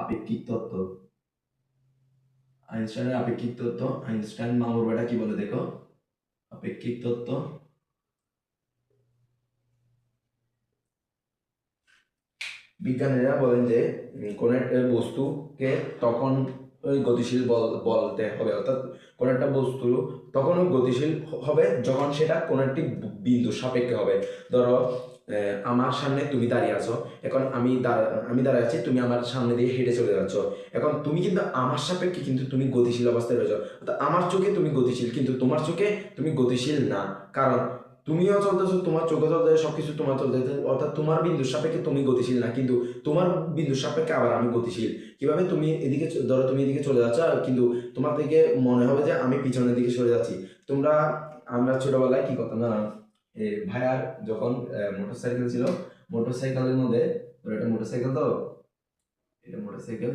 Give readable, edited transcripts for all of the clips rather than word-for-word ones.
আপেক্ষিক তত্ত্ব। আইনস্টাইনের আপেক্ষিক তত্ত্ব। আইনস্টাইন মামুর বেটা কি বলে দেখো, আপেক্ষিক তত্ত্ব। বিজ্ঞানীরা বলেন যে কোন একটা বস্তুকে তখন ওই গতিশীল বলতে হবে, অর্থাৎ কোন একটা বস্তু তখন ওই গতিশীল হবে যখন সেটা কোন একটি বিন্দু সাপেক্ষে হবে। ধরো আমার সামনে তুমি দাঁড়িয়ে আছো, এখন আমি দাঁড়িয়ে আছি, তুমি আমার সামনে দিয়ে হেঁটে চলে যাচ্ছ। এখন তুমি কিন্তু আমার সাপেক্ষে কিন্তু তুমি গতিশীল অবস্থায় রয়েছো, অর্থাৎ আমার চোখে তুমি গতিশীল কিন্তু তোমার চোখে তুমি গতিশীল না। কারণ তুমিও চলতেছো, তোমার চোখে চলতেছে, সবকিছু তোমার চলতেছে, অর্থাৎ তোমার বিন্দুর সাপেক্ষে তুমি গতিশীল না, কিন্তু তোমার বিন্দুর সাপেক্ষে আবার আমি গতিশীল। কিভাবে? তুমি এদিকে ধরো তুমি এদিকে চলে যাচ্ছ, কিন্তু তোমার থেকে মনে হবে যে আমি পিছনের দিকে সরে যাচ্ছি। আমরা ছোটবেলায় কি করতাম না, ভাইয়ার যখন মোটরসাইকেল ছিল, মোটরসাইকেলের মধ্যে, ধরো এটা মোটরসাইকেল, তো এটা মোটরসাইকেল,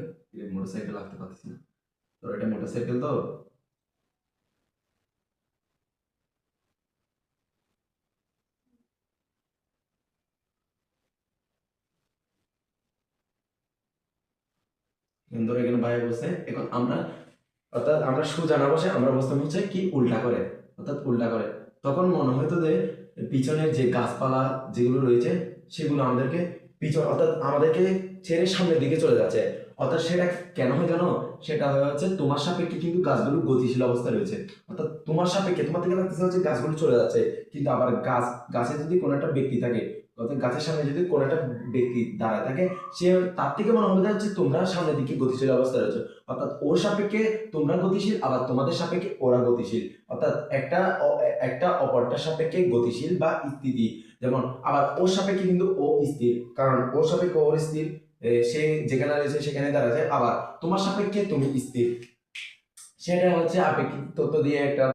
মোটরসাইকেল আসতে পারতেছি না, ধরো এটা মোটরসাইকেল, তো ধরো এখানে ভাইয়া বসে, এখন আমরা, অর্থাৎ আমরা সোজা না বসে আমরা বসতাম হচ্ছে কি উল্টা করে, অর্থাৎ উল্টা করে। তখন মনে হতো যে পিছনের যে গাছপালা যেগুলো রয়েছে সেগুলো আমাদেরকে পিছন, অর্থাৎ আমাদেরকে ছেড়ে সামনের দিকে চলে যাচ্ছে। অর্থাৎ সেটা কেন হয় জানো? সেটা হচ্ছে তোমার সাপেক্ষে কিন্তু গাছগুলো গতিশীল অবস্থায় রয়েছে, অর্থাৎ তোমার সাপেক্ষে তোমার থেকে লাগতেছে হচ্ছে গাছগুলো চলে যাচ্ছে, কিন্তু আবার গাছে যদি কোনো একটা ব্যক্তি থাকে, অর্থাৎ গাছের সামনে যদি কোনো একটা ব্যক্তি দাঁড়ায় থাকে, সে তার থেকে মনে হবে যে হচ্ছে তোমরা সামনের দিকে গতিশীল অবস্থায় রয়েছে, অর্থাৎ ওর সাপেক্ষে তোমরা গতিশীল, আবার তোমাদের সাপেক্ষে ওরা গতিশীল, অর্থাৎ একটা অপরটার সাপেক্ষে গতিশীল বা স্থিতি। যেমন আবার ওর সাপেক্ষে কিন্তু ও স্থির, কারণ ওর সাপেক্ষে ওর স্থির, সে যেখানে রয়েছে সেখানে দাঁড়াচ্ছে। আবার তোমার সাপেক্ষে তুমি স্থির। সেটা হচ্ছে আপেক্ষিক তত্ত্ব দিয়ে একটা